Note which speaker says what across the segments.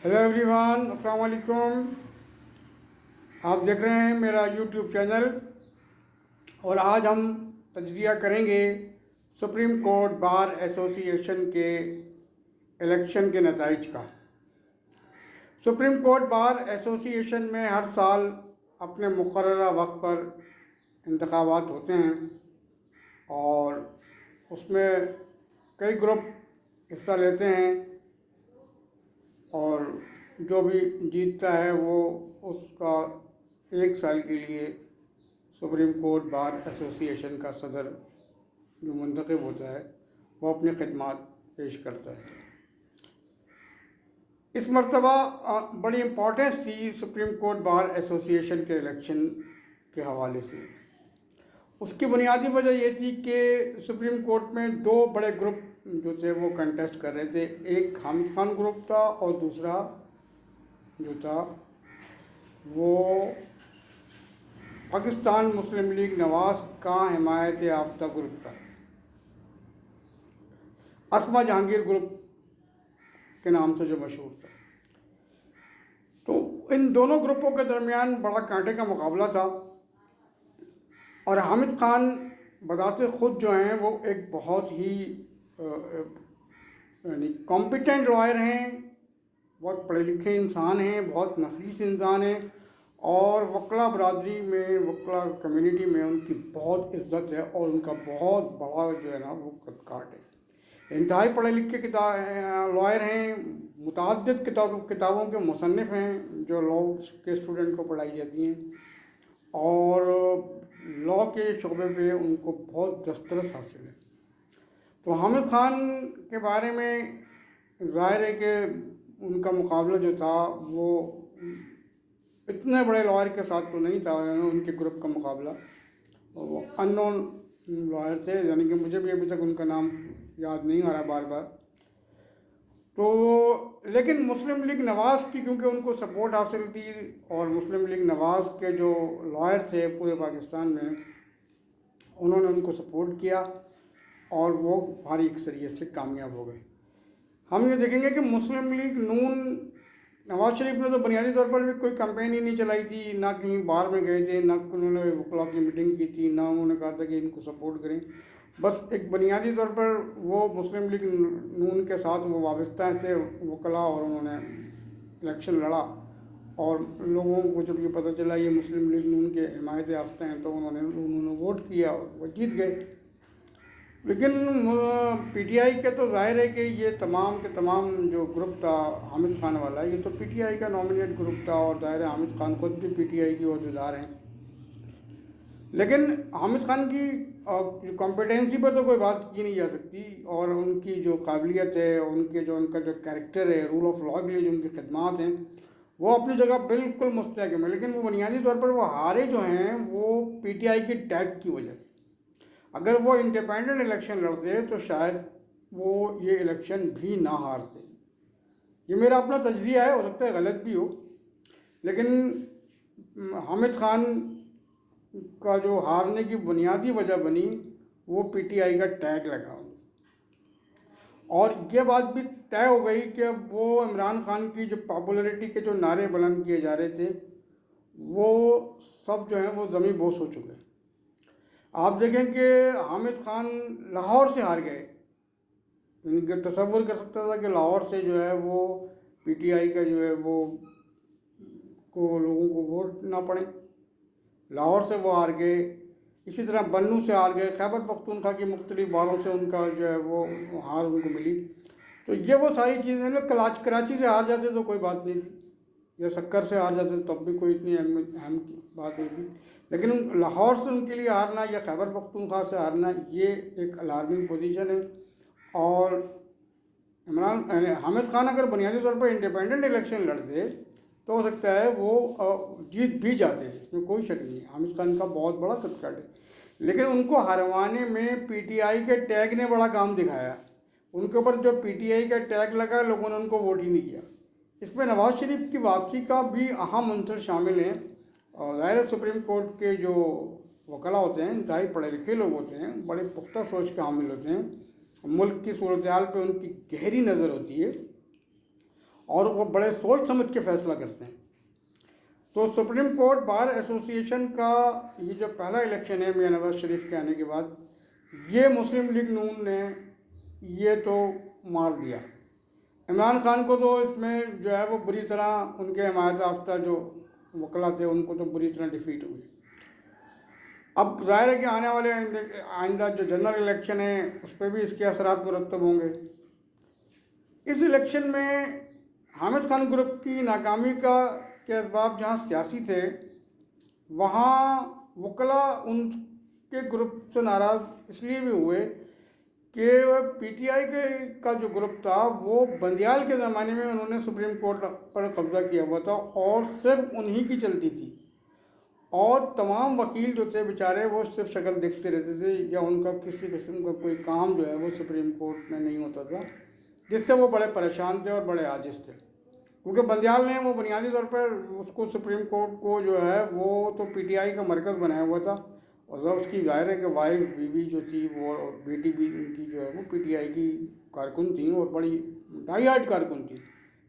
Speaker 1: Hello every one, السلام علیکم۔ آپ دیکھ رہے ہیں میرا یوٹیوب چینل، اور آج ہم تجزیہ کریں گے سپریم کورٹ بار ایسوسی ایشن کے الیکشن کے نتائج کا۔ سپریم کورٹ بار ایسوسی ایشن میں ہر سال اپنے مقررہ وقت پر انتخابات ہوتے ہیں، اور اس میں کئی گروپ حصہ لیتے ہیں، اور جو بھی جیتتا ہے وہ اس کا 1 سال کے لیے سپریم کورٹ بار ایسوسی ایشن کا صدر جو منتخب ہوتا ہے وہ اپنی خدمات پیش کرتا ہے۔ اس مرتبہ بڑی امپورٹنس تھی سپریم کورٹ بار ایسوسی ایشن کے الیکشن کے حوالے سے۔ اس کی بنیادی وجہ یہ تھی کہ سپریم کورٹ میں 2 بڑے گروپ جو تھے وہ کنٹیسٹ کر رہے تھے۔ ایک حامد خان گروپ تھا، اور دوسرا جو تھا وہ پاکستان مسلم لیگ نواز کا حمایت یافتہ گروپ تھا، اسما جہانگیر گروپ کے نام سے جو مشہور تھا۔ تو ان دونوں گروپوں کے درمیان بڑا کانٹے کا مقابلہ تھا، اور حامد خان بذات خود جو ہیں وہ ایک بہت ہی یعنی کمپیٹنٹ لائر ہیں، بہت پڑھے لکھے انسان ہیں، بہت نفیس انسان ہیں، اور وکلا برادری میں، وکلا کمیونٹی میں ان کی بہت عزت ہے، اور ان کا بہت بڑا جو ہے نا وہ قد کاٹ ہے۔ انتہائی پڑھے لکھے لائر ہیں، متعدد کتابوں کے مصنف ہیں جو لاء کے اسٹوڈنٹ کو پڑھائی جاتی ہیں، اور لاء کے شعبے پہ ان کو بہت دسترس حاصل ہے۔ تو حامد خان کے بارے میں ظاہر ہے کہ ان کا مقابلہ جو تھا وہ اتنے بڑے لائر کے ساتھ تو نہیں تھا، ان کے گروپ کا مقابلہ ان نون لائر تھے، یعنی کہ مجھے بھی ابھی تک ان کا نام یاد نہیں آ رہا بار بار۔ تو لیکن مسلم لیگ نواز کی کیونکہ ان کو سپورٹ حاصل تھی، اور مسلم لیگ نواز کے جو لائر تھے پورے پاکستان میں انہوں نے ان کو سپورٹ کیا، اور وہ بھاری اکثریت سے کامیاب ہو گئے۔ ہم یہ دیکھیں گے کہ مسلم لیگ نون، نواز شریف نے تو بنیادی طور پر بھی کوئی کمپین ہی نہیں چلائی تھی، نہ کہیں باہر میں گئے تھے، نہ انہوں نے وکلا کی میٹنگ کی تھی، نہ انہوں نے کہا تھا کہ ان کو سپورٹ کریں۔ بس ایک بنیادی طور پر وہ مسلم لیگ نون کے ساتھ وہ وابستہ تھے وکلا، اور انہوں نے الیکشن لڑا، اور لوگوں کو جب یہ پتہ چلا یہ مسلم لیگ نون کے حمایت یافتہ ہیں تو انہوں نے ووٹ کیا اور وہ جیت گئے۔ لیکن پی ٹی آئی کے تو ظاہر ہے کہ یہ تمام کے تمام جو گروپ تھا حامد خان والا، یہ تو پی ٹی آئی کا نامنیٹ گروپ تھا، اور ظاہر ہے حامد خان خود بھی پی ٹی آئی کے عہدیدار ہیں۔ لیکن حامد خان کی کمپیٹنسی پر تو کوئی بات کی نہیں جا سکتی، اور ان کی جو قابلیت ہے، ان کا جو کیریکٹر ہے، رول آف لاء کے لیے جو ان کی خدمات ہیں وہ اپنی جگہ بالکل مستحکم ہے۔ لیکن وہ بنیادی طور پر وہ ہارے جو ہیں وہ پی ٹی آئی کی ٹیگ کی وجہ سے۔ اگر وہ انڈیپینڈنٹ الیکشن لڑتے تو شاید وہ یہ الیکشن بھی نہ ہارتے۔ یہ میرا اپنا تجزیہ ہے، ہو سکتا ہے غلط بھی ہو، لیکن حامد خان کا جو ہارنے کی بنیادی وجہ بنی وہ پی ٹی آئی کا ٹیگ لگا، اور یہ بات بھی طے ہو گئی کہ وہ عمران خان کی جو پاپولیرٹی کے جو نعرے بلند کیے جا رہے تھے وہ سب جو ہیں وہ زمیں بوس ہو چکے۔ آپ دیکھیں کہ حامد خان لاہور سے ہار گئے، یعنی کہ تصور کر سکتا تھا کہ لاہور سے جو ہے وہ پی ٹی آئی کا جو ہے وہ لوگوں کو ووٹ نہ پڑے، لاہور سے وہ ہار گئے۔ اسی طرح بنوں سے ہار گئے، خیبر پختونخوا کی مختلف باروں سے ان کا جو ہے وہ ہار ان کو ملی۔ تو یہ وہ ساری چیزیں، کراچی سے ہار جاتے تو کوئی بات نہیں تھی، یا سکر سے ہار جاتے تب بھی کوئی اتنی اہم بات نہیں تھی، لیکن لاہور سے ان کے لیے ہارنا یا خیبر پختونخوا سے ہارنا یہ ایک الارمنگ پوزیشن ہے۔ اور حامد خان اگر بنیادی طور پر انڈیپینڈنٹ الیکشن لڑتے تو ہو سکتا ہے وہ جیت بھی جاتے، اس میں کوئی شک نہیں۔ حامد خان کا بہت بڑا کٹ ہے، لیکن ان کو ہروانے میں پی ٹی آئی کے ٹیگ نے بڑا کام دکھایا۔ ان کے اوپر جو پی ٹی آئی کا ٹیگ لگا لوگوں نے ان کو ووٹ ہی نہیں کیا۔ اس میں نواز شریف کی واپسی کا بھی اہم عنصر شامل ہیں، اور ظاہر سپریم کورٹ کے جو وکلا ہوتے ہیں انتہائی پڑھے لکھے لوگ ہوتے ہیں، بڑے پختہ سوچ کے حامل ہوتے ہیں، ملک کی صورتحال پہ ان کی گہری نظر ہوتی ہے، اور وہ بڑے سوچ سمجھ کے فیصلہ کرتے ہیں. تو سپریم کورٹ بار ایسوسی ایشن کا یہ جو پہلا الیکشن ہے میاں نواز شریف کے آنے کے بعد، یہ مسلم لیگ نون نے یہ تو مار دیا. عمران خان کو تو اس میں جو ہے وہ بری طرح ان کے حمایت یافتہ جو وکلا تھے ان کو تو بری طرح ڈیفیٹ ہوئی. اب ظاہر ہے کہ آنے والے آئندہ جو جنرل الیکشن ہے اس پہ بھی اس کے اثرات مرتب ہوں گے. اس الیکشن میں حامد خان گروپ کی ناکامی کے اسباب جہاں سیاسی تھے، وہاں وکلا ان کے گروپ سے ناراض اس لیے بھی ہوئے کہ پی ٹی آئی کا جو گروپ تھا وہ بندیال کے زمانے میں انہوں نے سپریم کورٹ پر قبضہ کیا ہوا تھا اور صرف انہی کی چلتی تھی، اور تمام وکیل جو تھے بیچارے وہ صرف شکل دیکھتے رہتے تھے، یا ان کا کسی قسم کا کوئی کام جو ہے وہ سپریم کورٹ میں نہیں ہوتا تھا، جس سے وہ بڑے پریشان تھے اور بڑے عاجز تھے. کیونکہ بندیال نے وہ بنیادی طور پر اس کو سپریم کورٹ کو جو ہے وہ تو پی ٹی آئی کا مرکز بنایا ہوا تھا، اور اس کی ظاہر ہے کہ وائف بیوی جو تھی وہ بیٹی بھی ان کی جو ہے وہ پی ٹی آئی کی کارکن تھیں اور بڑی ڈائی ہارڈ کارکن تھیں.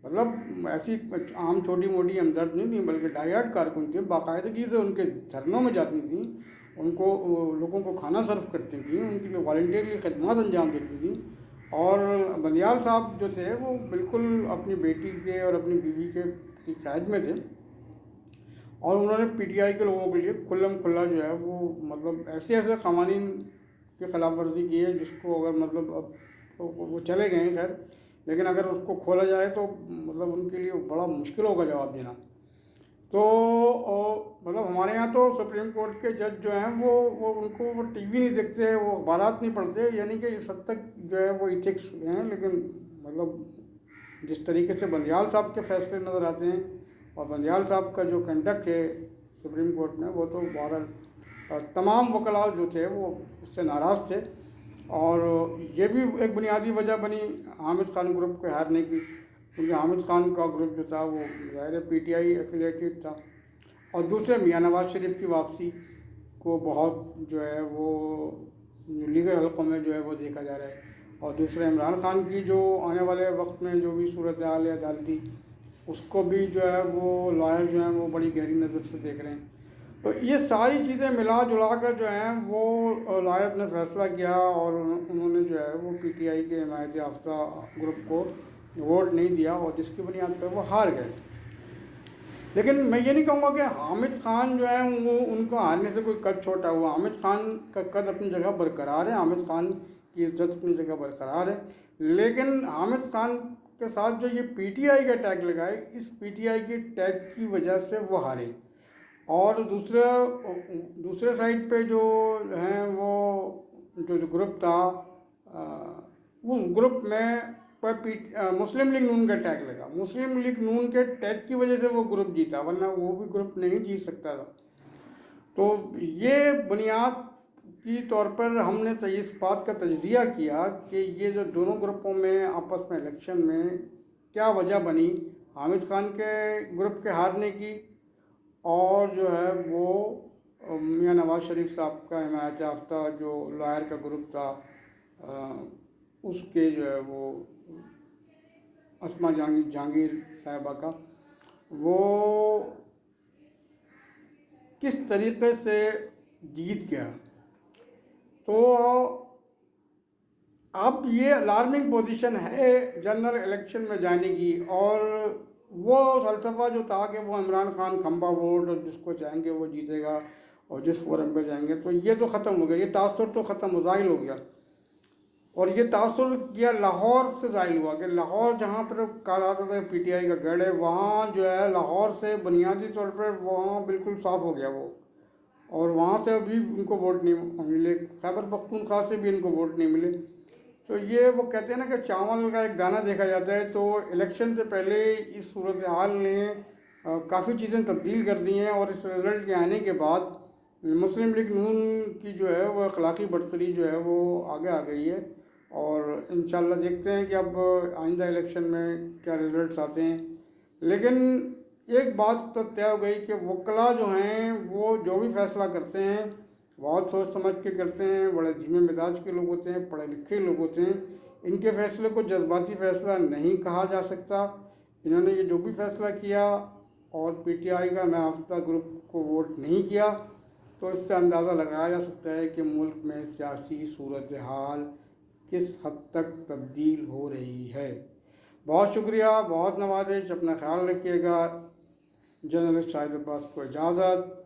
Speaker 1: مطلب ایسی عام چھوٹی موٹی ہمدرد نہیں تھیں بلکہ ڈائی ہارڈ کارکن تھیں. باقاعدگی سے ان کے دھرنوں میں جاتی تھیں، ان کو لوگوں کو کھانا سرو کرتی تھیں، ان کے لیے والنٹیرلی خدمات انجام دیتی تھیں. اور بندیال صاحب جو تھے وہ بالکل اپنی بیٹی کے اور اپنی بیوی کی قید میں تھے، اور انہوں نے پی ٹی آئی کے لوگوں کے لیے کھلم کھلا جو ہے وہ مطلب ایسے قوانین کی خلاف ورزی کی ہے جس کو اگر مطلب اب وہ چلے گئے ہیں خیر، لیکن اگر اس کو کھولا جائے تو مطلب ان کے لیے بڑا مشکل ہوگا جواب دینا. تو مطلب ہمارے یہاں تو سپریم کورٹ کے جج جو ہیں وہ ان کو وہ ٹی وی نہیں دیکھتے، وہ اخبارات نہیں پڑھتے، یعنی کہ اس حد تک جو ہے وہ ایتھکس ہیں. لیکن مطلب جس طریقے سے بندیال صاحب کے فیصلے نظر آتے ہیں اور بندیال صاحب کا جو کنڈکٹ ہے سپریم کورٹ میں، وہ تو بہرحال تمام وکلاء جو تھے وہ اس سے ناراض تھے. اور یہ بھی ایک بنیادی وجہ بنی حامد خان گروپ کے ہارنے کی، کیونکہ حامد خان کا گروپ جو تھا وہ ظاہر پی ٹی آئی ایفیلیٹڈ تھا، اور دوسرے میاں نواز شریف کی واپسی کو بہت جو ہے وہ لیگل حلقوں میں جو ہے وہ دیکھا جا رہا ہے، اور دوسرے عمران خان کی جو آنے والے وقت میں جو بھی صورتحال ہے عدالتی، اس کو بھی جو ہے وہ لائر جو ہیں وہ بڑی گہری نظر سے دیکھ رہے ہیں. تو یہ ساری چیزیں ملا جلا کر جو ہیں وہ لائر نے فیصلہ کیا، اور انہوں نے جو ہے وہ پی ٹی آئی کے حمایت یافتہ گروپ کو ووٹ نہیں دیا، اور جس کی بنیاد پر وہ ہار گئے. لیکن میں یہ نہیں کہوں گا کہ حامد خان جو ہے وہ ان کو ہارنے سے کوئی قد چھوٹا ہوا. حامد خان کا قد اپنی جگہ برقرار ہے، حامد خان کی عزت اپنی جگہ برقرار ہے، لیکن حامد خان کے ساتھ جو یہ پی ٹی آئی کا ٹیگ لگائے، اس پی ٹی آئی کی ٹیگ کی وجہ سے وہ ہارے. اور دوسرے سائڈ پہ جو ہیں وہ جو گروپ تھا، اس گروپ میں مسلم لیگ نون کا ٹیگ لگا. مسلم لیگ نون کے ٹیگ کی وجہ سے وہ گروپ جیتا، ورنہ وہ بھی گروپ نہیں جیت سکتا تھا. تو یہ بنیاد کی طور پر ہم نے اس بات کا تجزیہ کیا کہ یہ جو دونوں گروپوں میں آپس میں الیکشن میں کیا وجہ بنی حامد خان کے گروپ کے ہارنے کی، اور جو ہے وہ میاں نواز شریف صاحب کا حمایت یافتہ جو لائر کا گروپ تھا اس کے جو ہے وہ اسما جہانگیر صاحبہ کا وہ کس طریقے سے جیت گیا. تو اب یہ الارمنگ پوزیشن ہے جنرل الیکشن میں جانے کی، اور وہ فلسفہ جو تھا کہ وہ عمران خان کھمبا ووٹ اور جس کو چاہیں گے وہ جیتے گا اور جس فورم پہ جائیں گے، تو یہ تو ختم ہو گیا، یہ تاثر تو ختم ہو ظاہر ہو گیا. اور یہ تاثر کیا لاہور سے ظاہر ہوا کہ لاہور جہاں پر کہا جاتا تھا پی ٹی آئی کا گڑھ ہے، وہاں جو ہے لاہور سے بنیادی طور پر وہاں بالکل صاف ہو گیا وہ، اور وہاں سے ابھی ان کو ووٹ نہیں ملے. خیبر پختونخوا سے بھی ان کو ووٹ نہیں ملے. تو یہ وہ کہتے ہیں نا کہ چاول کا ایک دانہ دیکھا جاتا ہے. تو الیکشن سے پہلے اس صورتحال نے کافی چیزیں تبدیل کر دی ہیں، اور اس رزلٹ کے آنے کے بعد مسلم لیگ نون کی جو ہے وہ اخلاقی برتری جو ہے وہ آگے آ گئی ہے. اور انشاءاللہ دیکھتے ہیں کہ اب آئندہ الیکشن میں کیا رزلٹس آتے ہیں. لیکن ایک بات تو طے ہو گئی کہ وکلا جو ہیں وہ جو بھی فیصلہ کرتے ہیں بہت سوچ سمجھ کے کرتے ہیں، بڑے دھیمے مزاج کے لوگ ہوتے ہیں، پڑھے لکھے لوگ ہوتے ہیں. ان کے فیصلے کو جذباتی فیصلہ نہیں کہا جا سکتا. انہوں نے یہ جو بھی فیصلہ کیا اور پی ٹی آئی کا محافظہ گروپ کو ووٹ نہیں کیا، تو اس سے اندازہ لگایا جا سکتا ہے کہ ملک میں سیاسی صورتحال کس حد تک تبدیل ہو رہی ہے۔ بہت شکریہ، بہت نوازش، اپنا خیال رکھیے گا۔ جرنلسٹ شاہد عباس کو اجازت۔